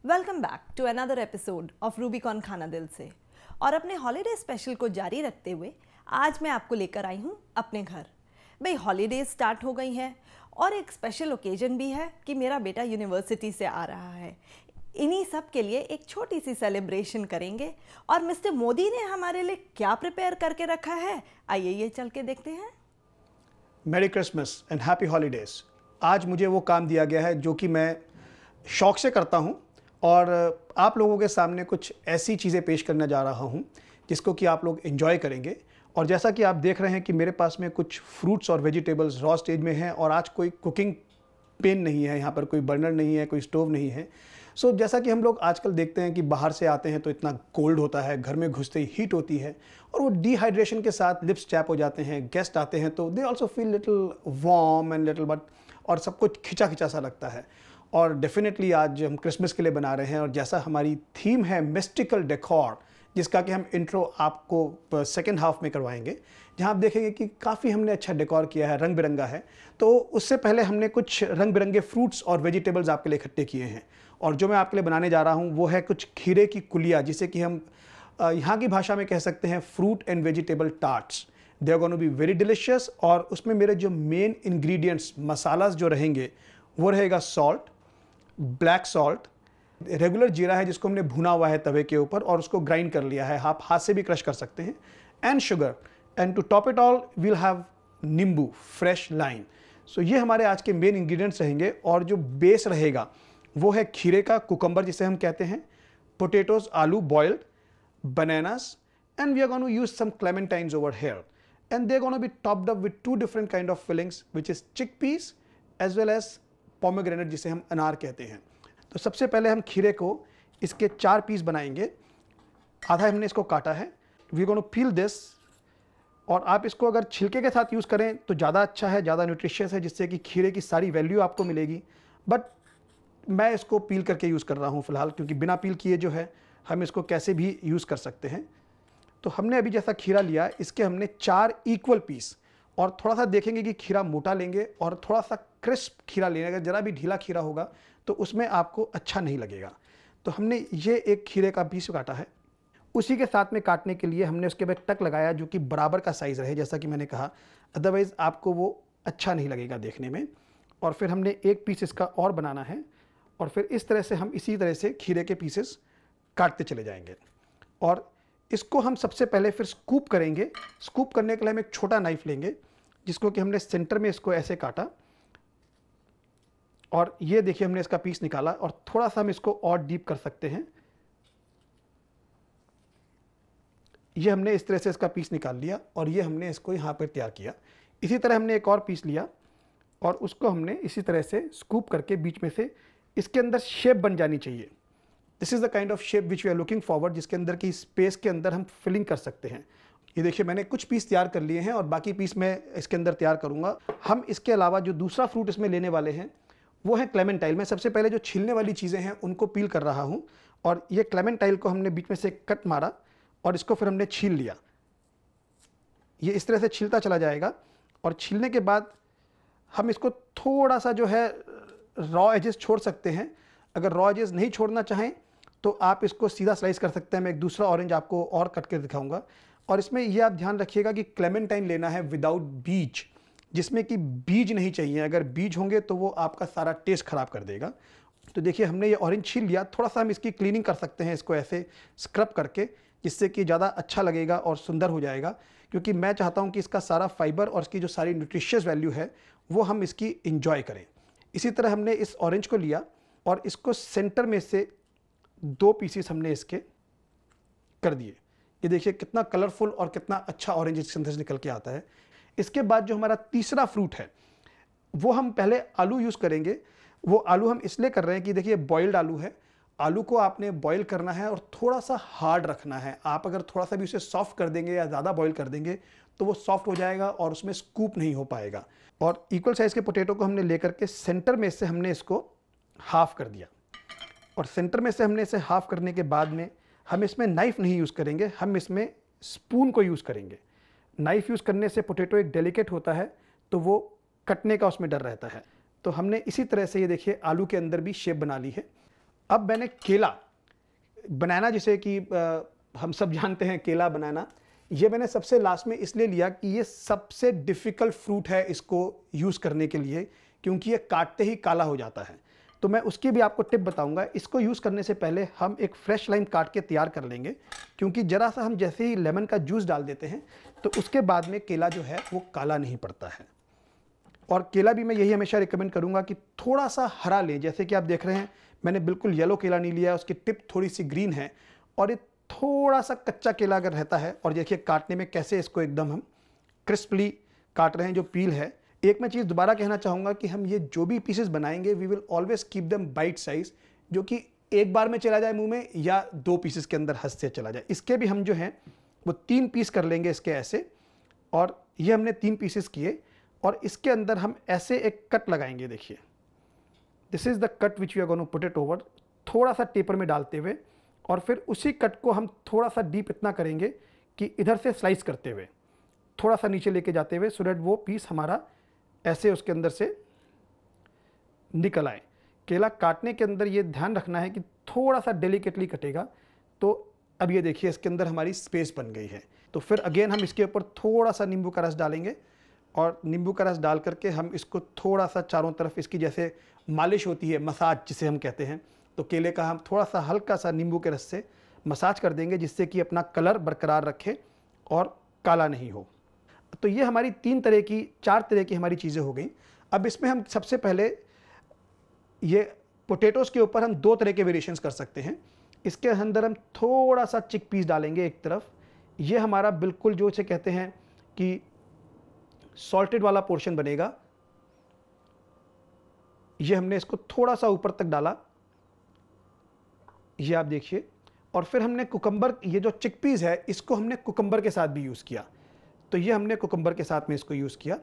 Welcome back to another episode of Rubicon खाना दिल से। और अपने हॉलीडे स्पेशल को जारी रखते हुए आज मैं आपको लेकर आई हूँ अपने घर। भाई हॉलीडेज स्टार्ट हो गई हैं और एक स्पेशल ओकेजन भी है कि मेरा बेटा यूनिवर्सिटी से आ रहा है। इन्हीं सब के लिए एक छोटी सी सेलिब्रेशन करेंगे और मिस्टर मोदी ने हमारे लिए क्या प्रिपेयर करके रखा है, आइए ये चल के देखते हैं। मेरी क्रिसमस एंड हैप्पी हॉलीडेज़। आज मुझे वो काम दिया गया है जो कि मैं शौक़ से करता हूँ और आप लोगों के सामने कुछ ऐसी चीज़ें पेश करने जा रहा हूँ जिसको कि आप लोग एंजॉय करेंगे। और जैसा कि आप देख रहे हैं कि मेरे पास में कुछ फ्रूट्स और वेजिटेबल्स रॉ स्टेज में हैं और आज कोई कुकिंग पेन नहीं है, यहाँ पर कोई बर्नर नहीं है, कोई स्टोव नहीं है। सो जैसा कि हम लोग आजकल देखते हैं कि बाहर से आते हैं तो इतना कोल्ड होता है, घर में घुसते ही हीट होती है और वो डिहाइड्रेशन के साथ लिप्स चैप हो जाते हैं। गेस्ट आते हैं तो they also feel little warm and little but और सब कुछ खिंचा खिंचा सा लगता है। और डेफिनेटली आज हम क्रिसमस के लिए बना रहे हैं और जैसा हमारी थीम है मिस्टिकल डेकोर, जिसका कि हम इंट्रो आपको सेकेंड हाफ में करवाएंगे, जहां आप देखेंगे कि काफ़ी हमने अच्छा डेकोर किया है, रंग बिरंगा है। तो उससे पहले हमने कुछ रंग बिरंगे फ्रूट्स और वेजिटेबल्स आपके लिए इकट्ठे किए हैं और जो मैं आपके लिए बनाने जा रहा हूं वो है कुछ खीरे की कुलिया, जिसे कि हम यहाँ की भाषा में कह सकते हैं fruit and vegetable tarts. They are gonna be very delicious. और उसमें मेरे जो मेन इंग्रेडिएंट्स मसालास जो रहेंगे वो रहेगा सॉल्ट, ब्लैक सॉल्ट, रेगुलर जीरा है जिसको हमने भुना हुआ है तवे के ऊपर और उसको ग्राइंड कर लिया है, आप हाथ से भी क्रश कर सकते हैं, and sugar. And to top it all we'll have nimbu, fresh lime. So ये हमारे आज के मेन इंग्रेडिएंट्स रहेंगे। और जो बेस रहेगा वो है खीरे का, कुकम्बर जिसे हम कहते हैं, पोटैटोज, आलू boiled, bananas, and we are going to use some clementines over here, and they're going to be topped up with two different kind of fillings, which is chickpeas as well as pomegranate जिसे हम अनार कहते हैं। तो सबसे पहले हम खीरे को इसके 4 पीस बनाएंगे। आधा हमने इसको काटा है। We gonna peel this. और आप इसको अगर छिलके के साथ यूज़ करें तो ज़्यादा अच्छा है, ज़्यादा न्यूट्रिशियस है, जिससे कि खीरे की सारी वैल्यू आपको मिलेगी। बट मैं इसको पील करके यूज़ कर रहा हूँ फ़िलहाल, क्योंकि बिना पील किए जो है हम इसको कैसे भी यूज़ कर सकते हैं। तो हमने अभी जैसा खीरा लिया, इसके हमने 4 इक्वल पीस, और थोड़ा सा देखेंगे कि खीरा मोटा लेंगे और थोड़ा सा क्रिस्प खीरा लेंगे। अगर ज़रा भी ढीला खीरा होगा तो उसमें आपको अच्छा नहीं लगेगा। तो हमने ये एक खीरे का पीस काटा है। उसी के साथ में काटने के लिए हमने उसके बाद टक लगाया जो कि बराबर का साइज़ रहे, जैसा कि मैंने कहा, अदरवाइज़ आपको वो अच्छा नहीं लगेगा देखने में। और फिर हमने एक पीस इसका और बनाना है और फिर इस तरह से हम इसी तरह से खीरे के पीसेस काटते चले जाएंगे। और इसको हम सबसे पहले फिर स्कूप करेंगे। स्कूप करने के लिए हम एक छोटा नाइफ लेंगे जिसको कि हमने सेंटर में इसको ऐसे काटा और ये देखिए हमने इसका पीस निकाला और थोड़ा सा हम इसको और डीप कर सकते हैं। ये हमने इस तरह से इसका पीस निकाल लिया और ये हमने इसको यहाँ पर तैयार किया। इसी तरह हमने एक और पीस लिया और उसको हमने इसी तरह से स्कूप करके बीच में से इसके अंदर शेप बन जानी चाहिए। This is the kind of shape which we are looking forward, जिसके अंदर की स्पेस के अंदर हम फिलिंग कर सकते हैं। ये देखिए मैंने कुछ पीस तैयार कर लिए हैं और बाकी पीस मैं इसके अंदर तैयार करूँगा। हम इसके अलावा जो दूसरा फ्रूट इसमें लेने वाले हैं वो है क्लेमेंटाइल। मैं सबसे पहले जो छीलने वाली चीज़ें हैं उनको पील कर रहा हूँ और ये क्लेमेंटाइल को हमने बीच में से कट मारा और इसको फिर हमने छील लिया। ये इस तरह से छीलता चला जाएगा और छीलने के बाद हम इसको थोड़ा सा जो है रॉ एजेस छोड़ सकते हैं। अगर रॉ एजेस नहीं छोड़ना चाहें तो आप इसको सीधा स्लाइस कर सकते हैं। मैं एक दूसरा ऑरेंज आपको और कट के दिखाऊंगा। और इसमें यह आप ध्यान रखिएगा कि क्लेमेंटाइन लेना है विदाउट बीज, जिसमें कि बीज नहीं चाहिए। अगर बीज होंगे तो वो आपका सारा टेस्ट खराब कर देगा। तो देखिए हमने ये ऑरेंज छील लिया। थोड़ा सा हम इसकी क्लीनिंग कर सकते हैं इसको ऐसे स्क्रब करके, जिससे कि ज़्यादा अच्छा लगेगा और सुंदर हो जाएगा, क्योंकि मैं चाहता हूँ कि इसका सारा फाइबर और इसकी जो सारी न्यूट्रिशियस वैल्यू है वो हम इसकी इंजॉय करें। इसी तरह हमने इस ऑरेंज को लिया और इसको सेंटर में से 2 पीसेस हमने इसके कर दिए। ये देखिए कितना कलरफुल और कितना अच्छा ऑरेंज इसके अंदर से निकल के आता है। इसके बाद जो हमारा तीसरा फ्रूट है वो हम पहले आलू यूज़ करेंगे। वो आलू हम इसलिए कर रहे हैं कि देखिए बॉइल्ड आलू है। आलू को आपने बॉईल करना है और थोड़ा सा हार्ड रखना है। आप अगर थोड़ा सा भी उसे सॉफ्ट कर देंगे या ज़्यादा बॉईल कर देंगे तो वो सॉफ्ट हो जाएगा और उसमें स्कूप नहीं हो पाएगा। और इक्वल साइज़ के पोटैटो को हमने लेकर के सेंटर में से हमने इसको हाफ कर दिया और सेंटर में से हमने इसे हाफ करने के बाद में हम इसमें नाइफ़ नहीं यूज़ करेंगे, हम इसमें स्पून को यूज़ करेंगे। नाइफ़ यूज़ करने से पोटैटो एक डेलिकेट होता है तो वो कटने का उसमें डर रहता है। तो हमने इसी तरह से ये देखिए आलू के अंदर भी शेप बना ली है। अब मैंने केला, बनाना जिसे कि हम सब जानते हैं केला बनाना, ये मैंने सबसे लास्ट में इसलिए लिया कि ये सबसे डिफ़िकल्ट फ्रूट है इसको यूज़ करने के लिए, क्योंकि ये काटते ही काला हो जाता है। तो मैं उसकी भी आपको टिप बताऊंगा। इसको यूज़ करने से पहले हम एक फ्रेश लाइम काट के तैयार कर लेंगे, क्योंकि ज़रा सा हम जैसे ही लेमन का जूस डाल देते हैं तो उसके बाद में केला जो है वो काला नहीं पड़ता है। और केला भी मैं यही हमेशा रिकमेंड करूंगा कि थोड़ा सा हरा लें। जैसे कि आप देख रहे हैं मैंने बिल्कुल येलो केला नहीं लिया, उसकी टिप थोड़ी सी ग्रीन है, और ये थोड़ा सा कच्चा केला अगर रहता है, और देखिए काटने में कैसे इसको एकदम हम क्रिस्पली काट रहे हैं, जो पील है। एक मैं चीज़ दोबारा कहना चाहूँगा कि हम ये जो भी पीसेस बनाएंगे we will always keep them bite size, जो कि एक बार में चला जाए मुंह में या 2 पीसेस के अंदर हंस से चला जाए। इसके भी हम जो हैं वो 3 पीस कर लेंगे इसके ऐसे, और ये हमने 3 पीसेस किए, और इसके अंदर हम ऐसे एक कट लगाएंगे। देखिए this is the cut which we are going to put it over, थोड़ा सा टेपर में डालते हुए, और फिर उसी कट को हम थोड़ा सा डीप इतना करेंगे कि इधर से स्लाइस करते हुए थोड़ा सा नीचे लेके जाते हुए, सो दैट वो पीस हमारा ऐसे उसके अंदर से निकल आए। केला काटने के अंदर ये ध्यान रखना है कि थोड़ा सा डेलिकेटली कटेगा। तो अब ये देखिए इसके अंदर हमारी स्पेस बन गई है। तो फिर अगेन हम इसके ऊपर थोड़ा सा नींबू का रस डालेंगे, और नींबू का रस डाल करके हम इसको थोड़ा सा चारों तरफ इसकी जैसे मालिश होती है, मसाज जिसे हम कहते हैं, तो केले का हम थोड़ा सा हल्का सा नींबू के रस से मसाज कर देंगे, जिससे कि अपना कलर बरकरार रखे और काला नहीं हो। तो ये हमारी 4 तरह की हमारी चीज़ें हो गई। अब इसमें हम सबसे पहले ये पोटैटोज़ के ऊपर हम 2 तरह के वेरिएशंस कर सकते हैं। इसके अंदर हम थोड़ा सा चिक पीस डालेंगे एक तरफ। ये हमारा बिल्कुल जो इसे कहते हैं कि सॉल्टेड वाला पोर्शन बनेगा। ये हमने इसको थोड़ा सा ऊपर तक डाला, ये आप देखिए। और फिर हमने कुकम्बर, ये जो चिकपीस है इसको हमने कुकम्बर के साथ भी यूज़ किया। तो ये हमने कुकम्बर के साथ में इसको यूज़ किया,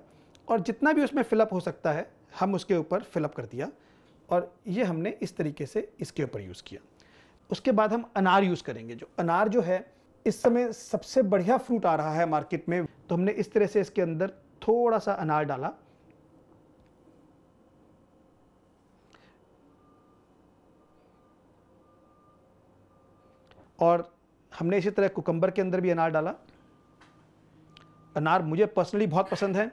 और जितना भी उसमें फिलअप हो सकता है हम उसके ऊपर फिलअप कर दिया, और ये हमने इस तरीके से इसके ऊपर यूज़ किया। उसके बाद हम अनार यूज़ करेंगे। जो अनार जो है इस समय सबसे बढ़िया फ्रूट आ रहा है मार्केट में, तो हमने इस तरह से इसके अंदर थोड़ा सा अनार डाला, और हमने इसी तरह कुकम्बर के अंदर भी अनार डाला। अनार मुझे पर्सनली बहुत पसंद है,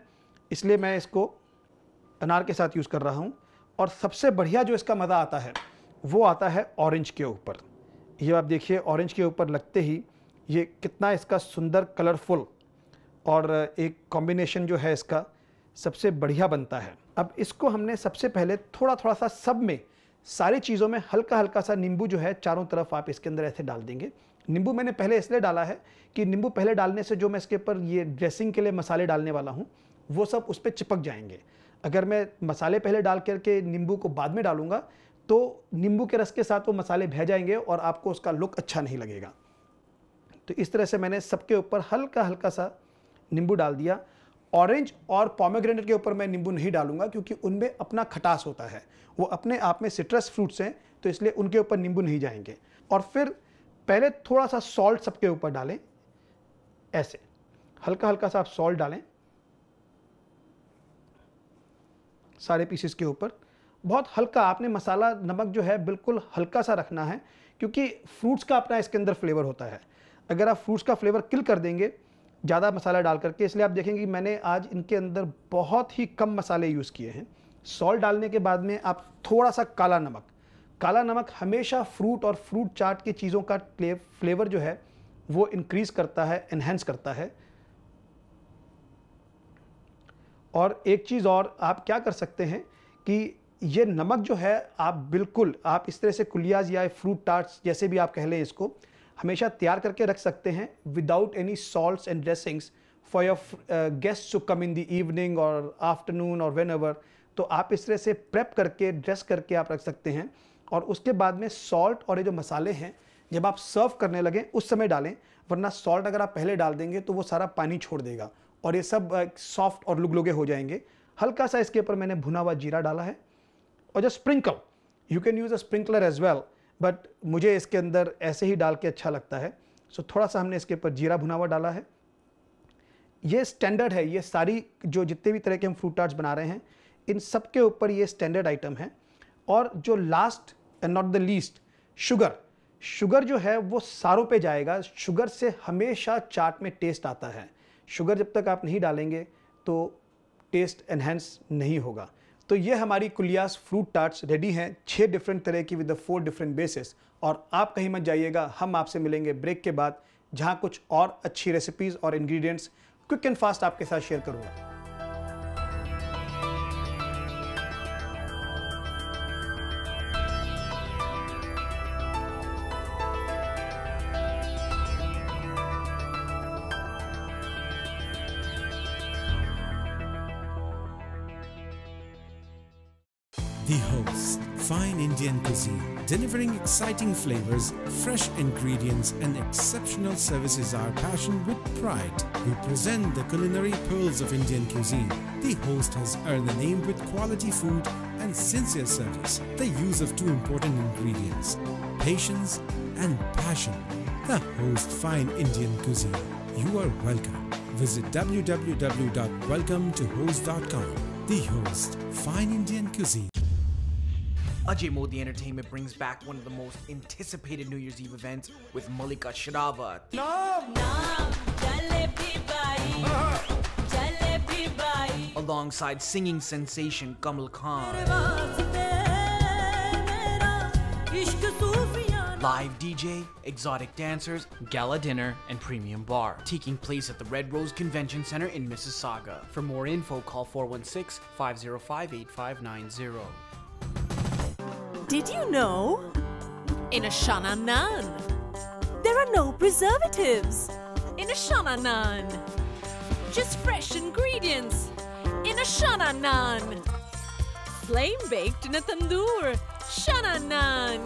इसलिए मैं इसको अनार के साथ यूज़ कर रहा हूँ। और सबसे बढ़िया जो इसका मज़ा आता है वो आता है ऑरेंज के ऊपर। ये आप देखिए ऑरेंज के ऊपर लगते ही ये कितना इसका सुंदर, कलरफुल, और एक कॉम्बिनेशन जो है इसका सबसे बढ़िया बनता है। अब इसको हमने सबसे पहले थोड़ा थोड़ा सा सब में, सारी चीज़ों में हल्का हल्का सा नींबू जो है चारों तरफ आप इसके अंदर ऐसे डाल देंगे। नींबू मैंने पहले इसलिए डाला है कि नींबू पहले डालने से जो मैं इसके ऊपर ये ड्रेसिंग के लिए मसाले डालने वाला हूँ वो सब उस पर चिपक जाएंगे। अगर मैं मसाले पहले डाल करके नींबू को बाद में डालूंगा तो नींबू के रस के साथ वो मसाले बह जाएंगे और आपको उसका लुक अच्छा नहीं लगेगा। तो इस तरह से मैंने सबके ऊपर हल्का हल्का सा नींबू डाल दिया। ऑरेंज और पोमेग्रेनेट के ऊपर मैं नींबू नहीं डालूंगा क्योंकि उनमें अपना खटास होता है, वो अपने आप में सिट्रस फ्रूट्स हैं, तो इसलिए उनके ऊपर नींबू नहीं जाएंगे। और फिर पहले थोड़ा सा सॉल्ट सबके ऊपर डालें, ऐसे हल्का हल्का सा आप सॉल्ट डालें सारे पीसेस के ऊपर, बहुत हल्का। आपने मसाला नमक जो है बिल्कुल हल्का सा रखना है क्योंकि फ्रूट्स का अपना इसके अंदर फ्लेवर होता है। अगर आप फ्रूट्स का फ्लेवर किल कर देंगे ज़्यादा मसाला डाल करके, इसलिए आप देखेंगे कि मैंने आज इनके अंदर बहुत ही कम मसाले यूज़ किए हैं। सॉल्ट डालने के बाद में आप थोड़ा सा काला नमक हमेशा फ्रूट और फ्रूट चाट की चीज़ों का फ्लेवर जो है वो इंक्रीज़ करता है, एनहेंस करता है। और एक चीज़ और आप क्या कर सकते हैं कि ये नमक जो है आप बिल्कुल आप इस तरह से कुलियाज या फ्रूट टार्ट्स जैसे भी आप कह लें इसको, हमेशा तैयार करके रख सकते हैं without any salts and dressings for your guest to come in the evening और आफ्टरनून और वेन एवर। तो आप इस तरह से प्रेप करके ड्रेस करके आप रख सकते हैं, और उसके बाद में सॉल्ट और ये जो मसाले हैं जब आप सर्व करने लगें उस समय डालें, वरना सॉल्ट अगर आप पहले डाल देंगे तो वो सारा पानी छोड़ देगा और ये सब सॉफ्ट और लुगलुगे हो जाएंगे। हल्का सा इसके ऊपर मैंने भुना हुआ जीरा डाला है, और जो sprinkle, you can use a sprinkler as well, but मुझे इसके अंदर ऐसे ही डाल के अच्छा लगता है। सो थोड़ा सा हमने इसके ऊपर जीरा भुना हुआ डाला है। ये स्टैंडर्ड है, ये सारी जो जितने भी तरह के हम फ्रूट टार्ट्स बना रहे हैं इन सब के ऊपर ये स्टैंडर्ड आइटम है। और जो last and not the least sugar जो है वो सारों पे जाएगा। शुगर से हमेशा चाट में टेस्ट आता है। शुगर जब तक आप नहीं डालेंगे तो टेस्ट एनहेंस नहीं होगा। तो ये हमारी कुलियास फ्रूट टार्ट्स रेडी हैं, 6 डिफरेंट तरह की विद 4 डिफरेंट बेसिस। और आप कहीं मत जाइएगा, हम आपसे मिलेंगे ब्रेक के बाद, जहां कुछ और अच्छी रेसिपीज़ और इंग्रेडिएंट्स क्विक एंड फास्ट आपके साथ शेयर करूँगा। The Host, fine Indian cuisine, delivering exciting flavors, fresh ingredients and exceptional service is our passion with pride. We present the culinary pearls of Indian cuisine. The Host has earned the name with quality food and sincere service. The use of 2 important ingredients, patience and passion. The Host, fine Indian cuisine. You are welcome. Visit www.welcometohost.com. The Host, fine Indian cuisine. Ajay Modi Entertainment brings back one of the most anticipated New Year's Eve events with Malika Sherawat. Alongside singing sensation Kamal Khan. Live DJ, exotic dancers, gala dinner, and premium bar. Taking place at the Red Rose Convention Center in Mississauga. For more info, call 416-505-8590. Did you know? In a Shana Naan, there are no preservatives. In a Shana Naan, just fresh ingredients. In a Shana Naan, flame baked in a tandoor. Shana Naan,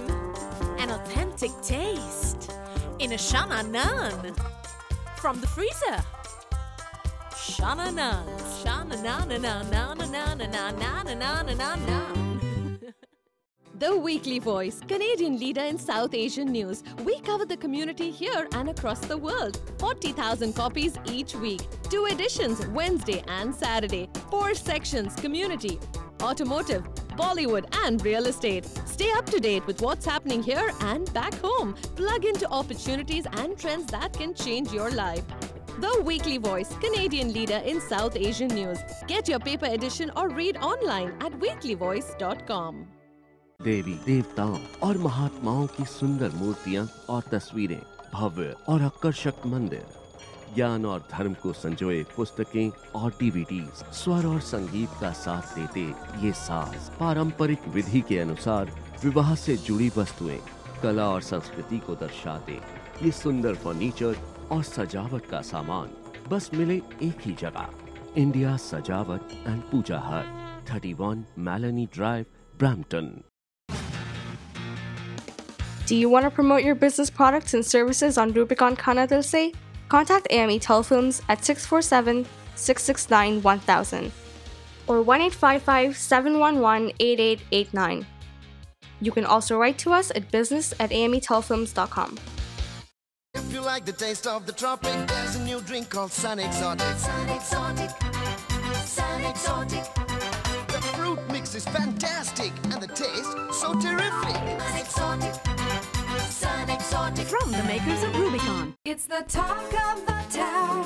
an authentic taste. In a Shana Naan, from the freezer. Shana Naan, Shana Naan, na na na na na na na na na na na. The Weekly Voice, Canadian leader in South Asian news. We cover the community here and across the world. 40,000 copies each week. 2 editions, Wednesday and Saturday. 4 sections, community, automotive, Bollywood and real estate. Stay up to date with what's happening here and back home. Plug into opportunities and trends that can change your life. The Weekly Voice, Canadian leader in South Asian news. Get your paper edition or read online at weeklyvoice.com. देवी देवताओं और महात्माओं की सुंदर मूर्तियां और तस्वीरें, भव्य और आकर्षक मंदिर, ज्ञान और धर्म को संजोए पुस्तकें और डीवीडीज, स्वर और संगीत का साथ देते ये साज, पारंपरिक विधि के अनुसार विवाह से जुड़ी वस्तुएं, कला और संस्कृति को दर्शाते ये सुंदर फर्नीचर और सजावट का सामान बस मिले एक ही जगह, इंडिया सजावट एंड पूजा हट, 31 Maloney Drive, Brampton. Do you want to promote your business products and services on Rubicon Khana Dil Se? Contact AME Telefilms at 647-669-1000 or 1-855-711-8889. You can also write to us at business@ametelefilms.com. If you like the taste of the tropic, there's a new drink called Sun Exotic. Sun Exotic. Sun Exotic. The fruit mix is fantastic and the taste so terrific. Sun Exotic. Sun Exotic. From the makers of Rubicon. It's the talk of the town.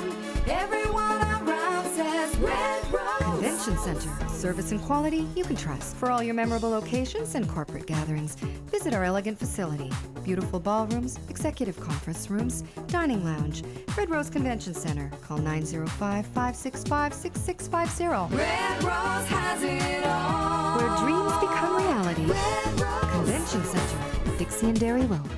Everyone around says Red Rose. Convention Center. Service and quality you can trust. For all your memorable occasions and corporate gatherings, visit our elegant facility. Beautiful ballrooms, executive conference rooms, dining lounge. Red Rose Convention Center. Call 905-565-6650. Red Rose has it all. Where dreams become reality. Red Rose. Convention Center. Dixie and Dairy Road.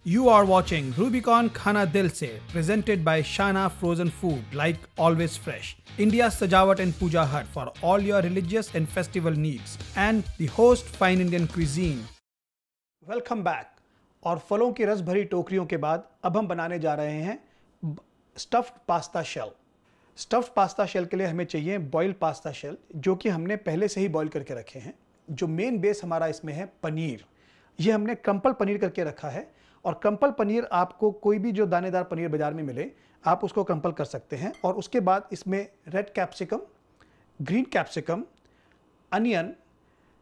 You are watching Rubicon Khana Dil Se, presented by Shana Frozen Food, like always fresh. India's Sajawat and Puja Hut for all your religious and festival needs. And the Host, fine Indian cuisine. Welcome back. और फलों की रस भरी टोकरियों के बाद अब हम बनाने जा रहे हैं stuffed pasta shell. Stuffed pasta shell के लिए हमें चाहिए बॉइल्ड पास्ता शेल, जो कि हमने पहले से ही बॉईल करके रखे हैं। जो मेन बेस हमारा इसमें है पनीर, ये हमने क्रम्पल पनीर करके रखा है। और क्रम्पल पनीर आपको कोई भी जो दानेदार पनीर बाजार में मिले, आप उसको क्रम्पल कर सकते हैं। और उसके बाद इसमें red capsicum, green capsicum, onion,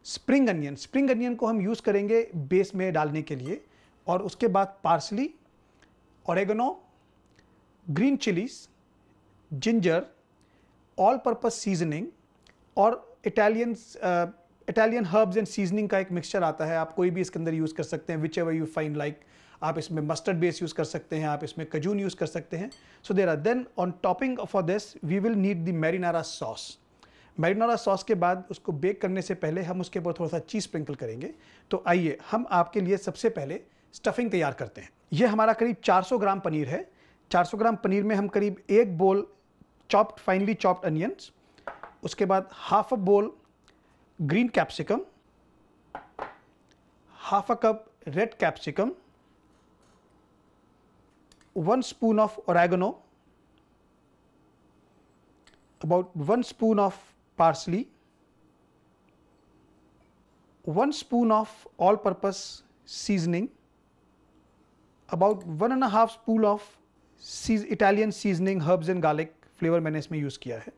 spring onion. Spring onion को हम यूज़ करेंगे बेस में डालने के लिए। और उसके बाद parsley, oregano, green chillies, ginger, all purpose seasoning और इटालियन हर्ब्स एंड सीजनिंग का एक मिक्सचर आता है। आप कोई भी इसके अंदर यूज़ कर सकते हैं, which ever you find like. आप इसमें मस्टर्ड बेस यूज़ कर सकते हैं, आप इसमें कजून यूज़ कर सकते हैं। So there are then on topping for this we will need the marinara sauce. Marinara sauce के बाद उसको बेक करने से पहले हम उसके ऊपर थोड़ा सा चीज़ स्प्रिंकल करेंगे। तो आइए हम आपके लिए सबसे पहले स्टफिंग तैयार करते हैं। ये हमारा करीब 400 ग्राम पनीर है। 400 ग्राम पनीर में हम करीब 1 बोल चॉप्ड, फाइनली चॉप्ड अनियंस, उसके बाद हाफ अ बोल green capsicum, half a cup red capsicum, 1 spoon of oregano, about 1 spoon of parsley, 1 spoon of all-purpose seasoning, about 1.5 spoon of Italian seasoning, herbs and garlic flavor मैंने इसमें use किया है।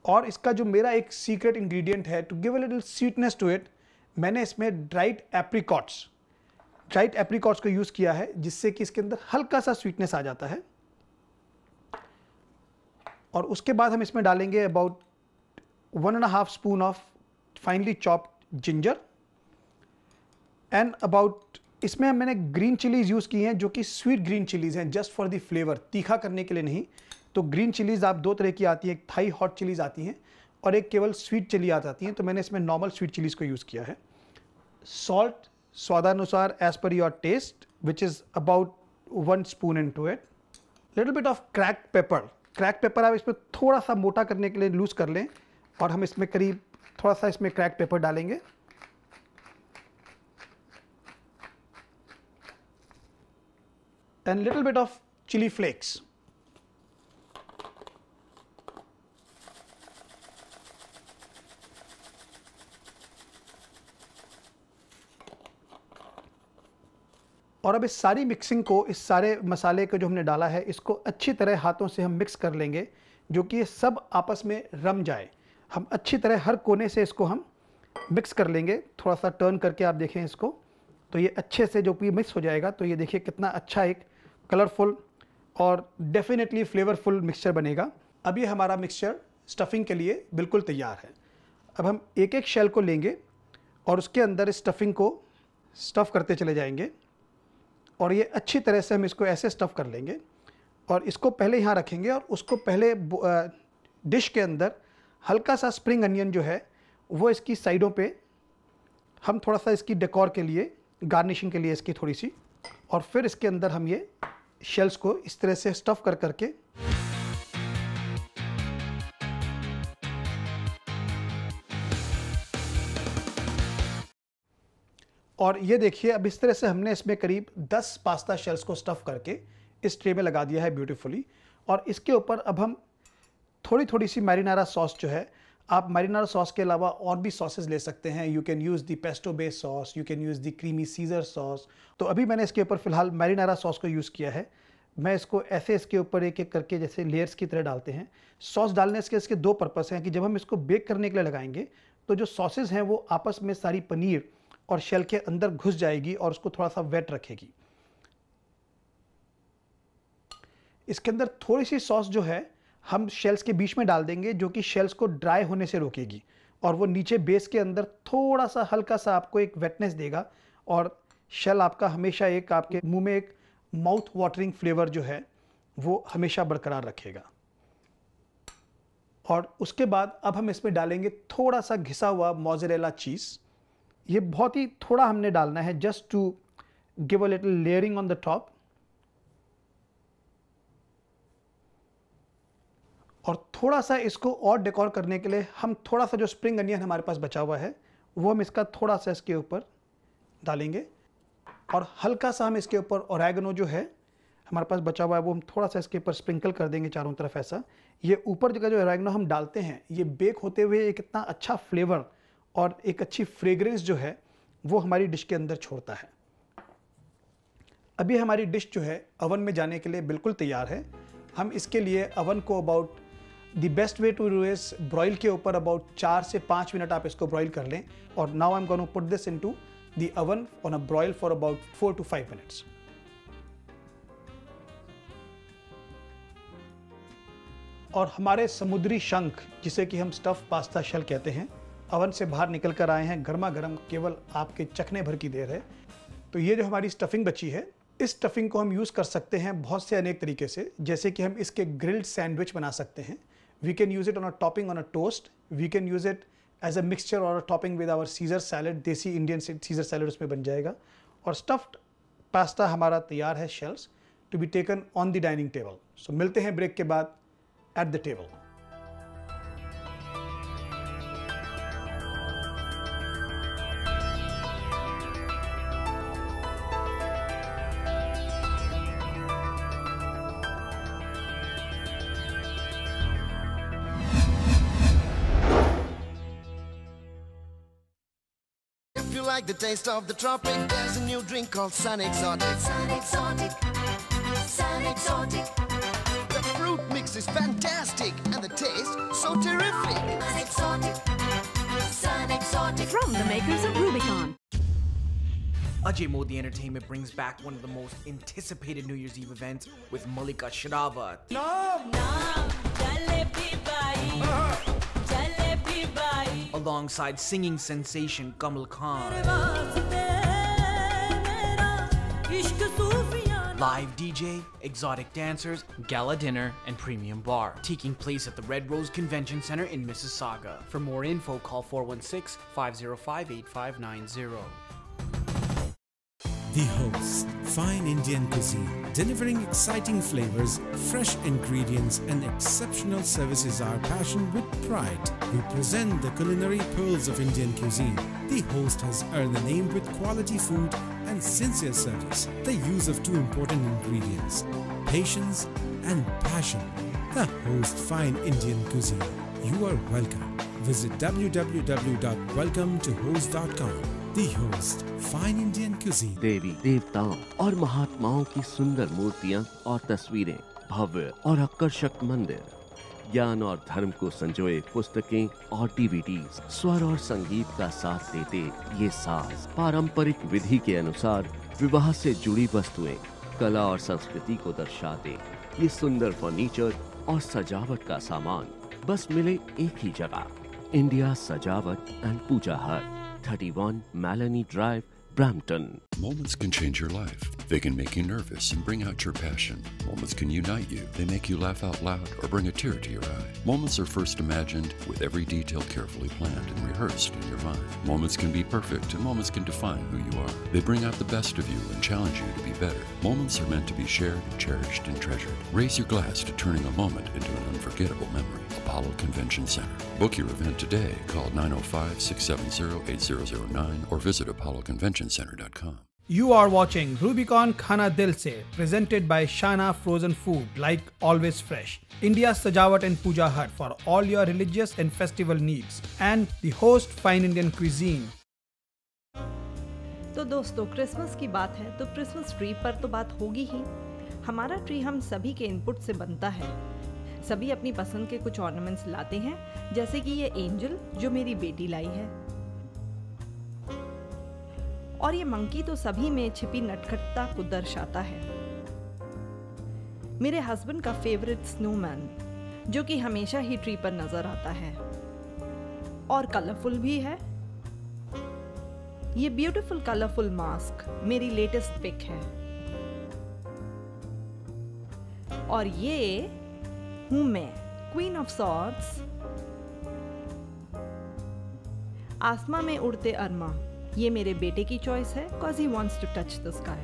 और इसका जो मेरा एक सीक्रेट इंग्रेडिएंट है to give a little sweetness to it, मैंने इसमें ड्राइड एप्रिकॉट्स को यूज़ किया है, जिससे कि इसके अंदर हल्का सा स्वीटनेस आ जाता है। और उसके बाद हम इसमें डालेंगे about 1.5 spoon of finally chopped ginger and about, इसमें मैंने ग्रीन चिलीज़ यूज़ की हैं जो कि स्वीट ग्रीन चिलीज़ हैं, जस्ट फॉर द फ्लेवर, तीखा करने के लिए नहीं। तो ग्रीन चिलीज़ आप 2 तरह की आती हैं, एक थाई हॉट चिलीज़ आती हैं और एक केवल स्वीट चिली आती हैं। तो मैंने इसमें नॉर्मल स्वीट चिलीज़ को यूज़ किया है। सॉल्ट स्वादानुसार as per your taste, which is about 1 spoon into it. Little bit of crack pepper आप इसमें थोड़ा सा मोटा करने के लिए लूज कर लें और हम इसमें करीब थोड़ा सा इसमें क्रैक पेपर डालेंगे। And little bit of chili flakes. और अब इस सारी मिक्सिंग को, इस सारे मसाले को जो हमने डाला है, इसको अच्छी तरह हाथों से हम मिक्स कर लेंगे, जो कि ये सब आपस में रम जाए। हम अच्छी तरह हर कोने से इसको हम मिक्स कर लेंगे। थोड़ा सा टर्न करके आप देखें इसको, तो ये अच्छे से जो भी मिक्स हो जाएगा, तो ये देखिए कितना अच्छा एक कलरफुल और डेफिनेटली फ्लेवरफुल मिक्सचर बनेगा। अब ये हमारा मिक्सचर स्टफिंग के लिए बिल्कुल तैयार है। अब हम एक एक शेल को लेंगे और उसके अंदर इस स्टफिंग को स्टफ़ करते चले जाएंगे और ये अच्छी तरह से हम इसको ऐसे स्टफ़ कर लेंगे और इसको पहले यहाँ रखेंगे और उसको पहले डिश के अंदर हल्का सा स्प्रिंग अनियन जो है वो इसकी साइडों पे हम थोड़ा सा इसकी डेकोर के लिए, गार्निशिंग के लिए इसकी थोड़ी सी, और फिर इसके अंदर हम ये शेल्स को इस तरह से स्टफ़ कर करके और ये देखिए अब इस तरह से हमने इसमें करीब 10 पास्ता शेल्स को स्टफ़ करके इस ट्रे में लगा दिया है ब्यूटीफुली। और इसके ऊपर अब हम थोड़ी थोड़ी सी मैरिनारा सॉस जो है, आप मैरिनारा सॉस के अलावा और भी सॉसेज ले सकते हैं। You can use the pesto based sauce, you can use the creamy Caesar sauce. तो अभी मैंने इसके ऊपर फ़िलहाल मैरिनारा सॉस को यूज़ किया है। मैं इसको ऐसे इसके ऊपर एक एक करके जैसे लेयर्स की तरह डालते हैं। सॉस डालने से इसके 2 पर्पस हैं कि जब हम इसको बेक करने के लिए लगाएंगे तो जो सॉसेज हैं वो आपस में सारी पनीर और शेल के अंदर घुस जाएगी और उसको थोड़ा सा वेट रखेगी। इसके अंदर थोड़ी सी सॉस जो है हम शेल्स के बीच में डाल देंगे, जो कि शेल्स को ड्राई होने से रोकेगी और वो नीचे बेस के अंदर थोड़ा सा हल्का सा आपको एक वेटनेस देगा और शेल आपका हमेशा एक आपके मुंह में एक माउथ वाटरिंग फ्लेवर जो है वो हमेशा बरकरार रखेगा। और उसके बाद अब हम इसमें डालेंगे थोड़ा सा घिसा हुआ मोज़रेला चीज़। ये बहुत ही थोड़ा हमने डालना है, just to give a little layering on the top. और थोड़ा सा इसको और डेकोर करने के लिए हम थोड़ा सा जो स्प्रिंग अनियन हमारे पास बचा हुआ है वो हम इसका थोड़ा सा इसके ऊपर डालेंगे और हल्का सा हम इसके ऊपर ओरेगनो जो है हमारे पास बचा हुआ है वो हम थोड़ा सा इसके ऊपर स्प्रिंकल कर देंगे चारों तरफ ऐसा। ये ऊपर जगह जो ओरेगनो हम डालते हैं ये बेक होते हुए एक इतना अच्छा फ्लेवर और एक अच्छी फ्रेग्रेंस जो है वो हमारी डिश के अंदर छोड़ता है। अभी हमारी डिश जो है ओवन में जाने के लिए बिल्कुल तैयार है। हम इसके लिए ओवन को about the best way to do is broil के ऊपर अबाउट 4 से 5 मिनट आप इसको ब्रॉयल कर लें। और now I am going to put this into the oven on a broil for about 4 to 5 minutes. और हमारे समुद्री शंख, जिसे कि हम स्टफ पास्ता शेल कहते हैं, ओवन से बाहर निकल कर आए हैं गर्मा गर्म, केवल आपके चखने भर की देर है। तो ये जो हमारी स्टफिंग बची है, इस स्टफिंग को हम यूज़ कर सकते हैं बहुत से अनेक तरीके से। जैसे कि हम इसके ग्रिल्ड सैंडविच बना सकते हैं। We can use it on a topping on a toast. We can use it as a mixture और a topping with our Caesar salad. देसी इंडियन सीजर सैलड उसमें बन जाएगा। और स्टफ्ड पास्ता हमारा तैयार है, shells to be taken on the dining table. So मिलते हैं ब्रेक के बाद at the table. If you like the taste of the tropic, there's a new drink called Sun Exotic. Sun Exotic, Sun Exotic. The fruit mix is fantastic and the taste so terrific. Sun Exotic, Sun Exotic. From the makers of Rubicon. Ajay Modi Entertainment brings back one of the most anticipated New Year's Eve events with Malika Sherawat. Alongside singing sensation Kamal Khan. Live DJ, exotic dancers, gala dinner, and premium bar. Taking place at the Red Rose Convention Center in Mississauga. For more info, call 416-505-8590. The Host, fine Indian cuisine, delivering exciting flavors, fresh ingredients, and exceptional service is our passion with pride. We present the culinary pearls of Indian cuisine. The Host has earned the name with quality food and sincere service. The use of two important ingredients, patience and passion. The Host, fine Indian cuisine. You are welcome. Visit www.welcometohost.com. The Host, fine Indian cuisine. देवी देवताओं और महात्माओं की सुंदर मूर्तियां और तस्वीरें, भव्य और आकर्षक मंदिर, ज्ञान और धर्म को संजोए पुस्तकें और डीवीडीज, स्वर और संगीत का साथ देते ये साज, पारंपरिक विधि के अनुसार विवाह से जुड़ी वस्तुएं, कला और संस्कृति को दर्शाते ये सुंदर फर्नीचर और सजावट का सामान बस मिले एक ही जगह, इंडिया सजावट एंड पूजा हट, 31 Maloney Drive, Brampton. Moments can change your life. They can make you nervous and bring out your passion. Moments can unite you. They make you laugh out loud or bring a tear to your eye. Moments are first imagined with every detail carefully planned and rehearsed in your mind. Moments can be perfect and moments can define who you are. They bring out the best of you and challenge you to be better. Moments are meant to be shared, cherished, and treasured. Raise your glass to turning a moment into an unforgettable memory. Apollo Convention Center. Book your event today. Call 905-670-8009 or visit apolloconventioncenter.com. You are watching Rubicon Khana Dil Se, presented by Shana Frozen Food, like always fresh. India's Sajawat and Puja Hut for all your religious and festival needs. And the Host, fine Indian cuisine. तो दोस्तों, Christmas की बात है तो Christmas tree पर तो बात होगी ही। हमारा ट्री हम सभी के इनपुट से बनता है। सभी अपनी पसंद के कुछ ऑर्नामेंट्स लाते हैं, जैसे कि ये एंजल जो मेरी बेटी लाई है, और ये मंकी तो सभी में छिपी नटखटता को दर्शाता है। मेरे हस्बैंड का फेवरेट स्नोमैन, जो कि हमेशा ही ट्री पर नजर आता है और कलरफुल भी है। ये ब्यूटीफुल कलरफुल मास्क मेरी लेटेस्ट पिक है, और ये हूं मैं, क्वीन ऑफ सॉर्ड्स। आसमां में उड़ते अरमा, ये मेरे बेटे की चॉइस है, cause he wants to touch the sky.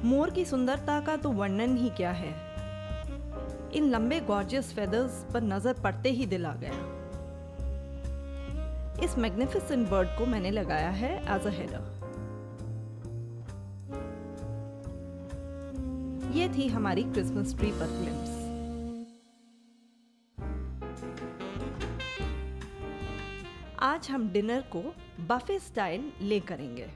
मोर की सुंदरता का तो वर्णन ही क्या है। इन लंबे गॉर्जियस फेदर्स पर नजर पड़ते ही दिल आ गया। इस मैग्निफिसेंट बर्ड को मैंने लगाया है एज अ हेडर। ये थी हमारी क्रिसमस ट्री पर ग्लिम्स। आज हम डिनर को बफे स्टाइल ले करेंगे।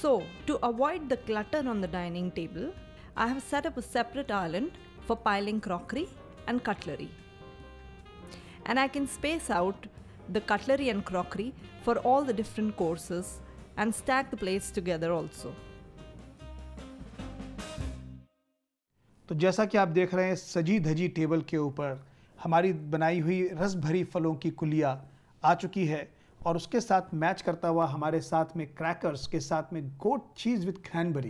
So, to avoid the clutter on the dining table, I have set up a separate island for piling crockery and cutlery. And I can space out the cutlery and crockery for all the different courses and stack the plates together also. तो जैसा कि आप देख रहे हैं, सजी धजी table के ऊपर हमारी बनाई हुई रस भरी फलों की कुलिया आ चुकी है और उसके साथ मैच करता हुआ हमारे साथ में क्रैकर्स के साथ में goat cheese with cranberry.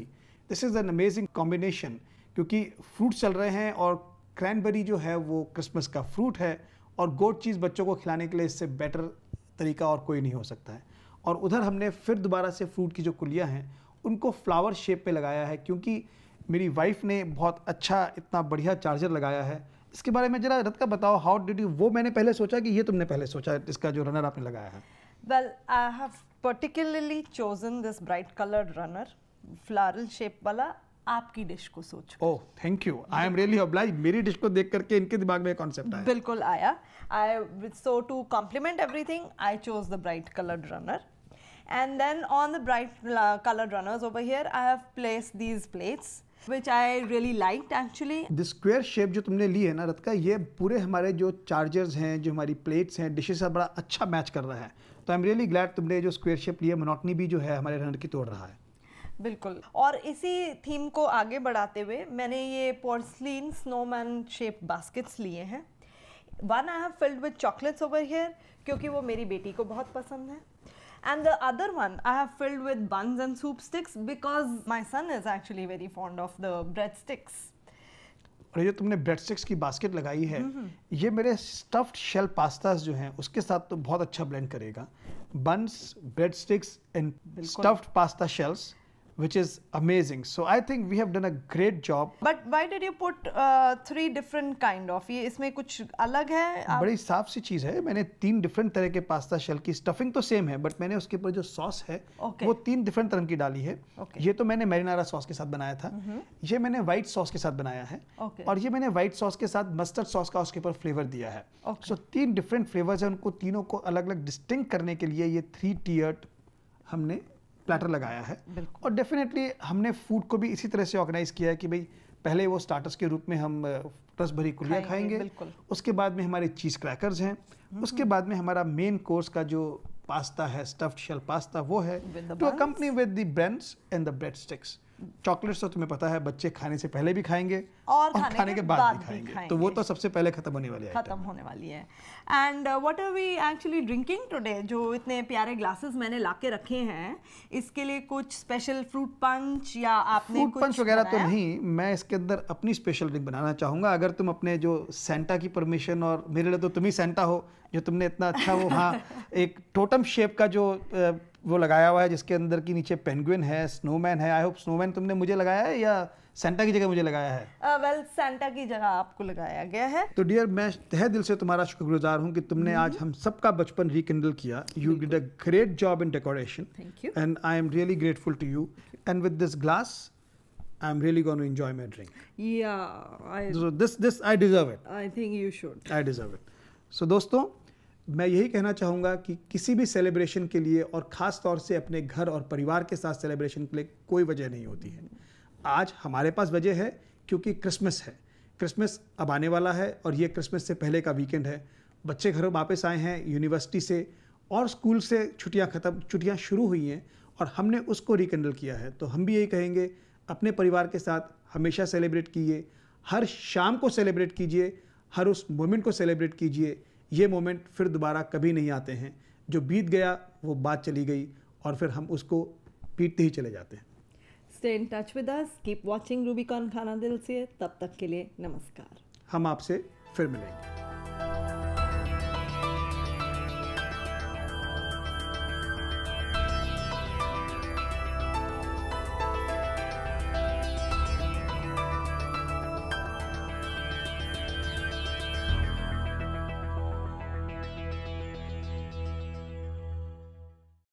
This is an amazing combination, क्योंकि फ्रूट चल रहे हैं और क्रैनबेरी जो है वो क्रिसमस का फ्रूट है और गोट चीज़ बच्चों को खिलाने के लिए इससे बेटर तरीका और कोई नहीं हो सकता है. और उधर हमने फिर दोबारा से फ्रूट की जो कुलियाँ हैं उनको फ्लावर शेप पे लगाया है, क्योंकि मेरी वाइफ ने बहुत अच्छा इतना बढ़िया चार्जर लगाया है. इसके बारे में जरा रत का बताओ, हाउ डिड यू, वो मैंने पहले सोचा कि ये तुमने पहले सोचा इसका जो रनर आपने लगाया है? Well, I have particularly chosen this bright colored runner, floral shape वाला, आपकी डिश को सोच. Oh, thank you, I am really obliged. मेरी डिश को देख करके इनके दिमाग में कॉन्सेप्ट आया. बिल्कुल आया. So to complement everything, I chose the bright colored runner. And then on the bright colored runners over here, I have placed these plates, which I really liked actually. The square shape जो तुमने ली है ना रत का, ये पूरे हमारे जो चार्जर्स हैं, जो हमारी प्लेट्स हैं, डिशेस से बड़ा अच्छा मैच कर रहा है. तो आई एम रियली ग्लैड तुमने जो स्क्वायर शेप लिया, मोनोटनी भी जो है हमारे रनर की तोड़ रहा है. बिल्कुल. और इसी थीम को आगे बढ़ाते हुए मैंने ये पोर्सलिन स्नोमैन शेप बास्केट्स लिए हैं. One I have filled with chocolates over here, क्योंकि वो मेरी बेटी को बहुत पसंद है. And the other one I have filled with buns and soup sticks because my son is actually very fond of the breadsticks. और ये तुमने ब्रेड स्टिक्स की बास्केट लगाई है, ये मेरे स्टफ्ड शेल पास्तास जो हैं उसके साथ तो बहुत अच्छा ब्लेंड करेगा. Buns, bread sticks and stuffed pasta shells, which is amazing. So I think we have done a great job. But why did you put 3 different kind of? ये इसमें कुछ अलग है? बड़ी साफ सी चीज़ है. मैंने 3 डिफरेंट तरह के पास्ता शेल की, स्टफिंग तो सेम है बट मैंने उसके ऊपर जो सॉस है वो 3 डिफरेंट तरह की डाली है. ये तो मैंने मैरिनारा सॉस के साथ बनाया था, ये मैंने व्हाइट सॉस के साथ बनाया है, और ये मैंने व्हाइट सॉस के साथ मस्टर्ड सॉस का उसके ऊपर फ्लेवर दिया है. सो 3 डिफरेंट फ्लेवर्स हैं, उनको तीनों को अलग अलग डिस्टिंक्ट करने के लिए ये 3 टीयर्ड हमने प्लेटर लगाया है. और डेफिनेटली हमने फूड को भी इसी तरह से ऑर्गेनाइज किया है कि भाई पहले वो स्टार्टर्स के रूप में हम रस भरी कुलिया खाएंगे, उसके बाद में हमारे चीज़ क्रैकर्स हैं, उसके बाद में हमारा मेन कोर्स का जो पास्ता है, स्टफ्ड शेल पास्ता, वो है to accompany with the breads and the bread sticks. Chocolates तो तुम्हें पता है बच्चे खाने से पहले भी खाएंगे और खाने के बाद भी खाएंगे, तो वो तो सबसे पहले खत्म होने वाली है. And what are we actually drinking today? जो इतने प्यारे ग्लासेस मैंने लाके रखे हैं, इसके लिए कुछ स्पेशल फ्रूट पंच या आपने फ्रूट पंच वगैरह तो नहीं, मैं इसके अंदर अपनी स्पेशल ड्रिंक बनाना चाहूँगा. अगर तुम अपने जो सेंटा की परमिशन, और मेरे लिए तो तुम ही सेंटा हो जो तुमने इतना अच्छा वो हाँ एक टोटम शेप का जो वो लगाया हुआ है जिसके अंदर की नीचे पेंगुइन है, स्नोमैन है. आई होप स्नोमैन तुमने मुझे लगाया है या सेंटा की जगह मुझे लगाया है? वेल सेंटा की जगह आपको लगाया गया है. तो डियर, मैं तहे दिल से तुम्हारा शुक्रगुजार हूँ कि तुमने आज हम सबका बचपन रिकिंडल किया. You did a great job in decoration. Thank you. And I am really grateful to you. And with this glass I am really going to enjoy my drink. Yeah, so this I deserve it. I think you should. I deserve it. So दोस्तों, मैं यही कहना चाहूँगा कि किसी भी celebration के लिए, और ख़ास तौर से अपने घर और परिवार के साथ सेलिब्रेशन के लिए कोई वजह नहीं होती है. आज हमारे पास वजह है क्योंकि क्रिसमस है. क्रिसमस अब आने वाला है और ये क्रिसमस से पहले का वीकेंड है. बच्चे घर वापस आए हैं यूनिवर्सिटी से और स्कूल से, छुट्टियाँ शुरू हुई हैं और हमने उसको रिकंडल किया है. तो हम भी यही कहेंगे, अपने परिवार के साथ हमेशा सेलिब्रेट कीजिए, हर शाम को सेलिब्रेट कीजिए, हर उस मोमेंट को सेलिब्रेट कीजिए. ये मोमेंट फिर दोबारा कभी नहीं आते हैं. जो बीत गया वो बात चली गई और फिर हम उसको पीटते ही चले जाते हैं. Stay in touch with us. Keep watching Rubicon खाना दिल से. तब तक के लिए नमस्कार. हम आपसे फिर मिलेंगे.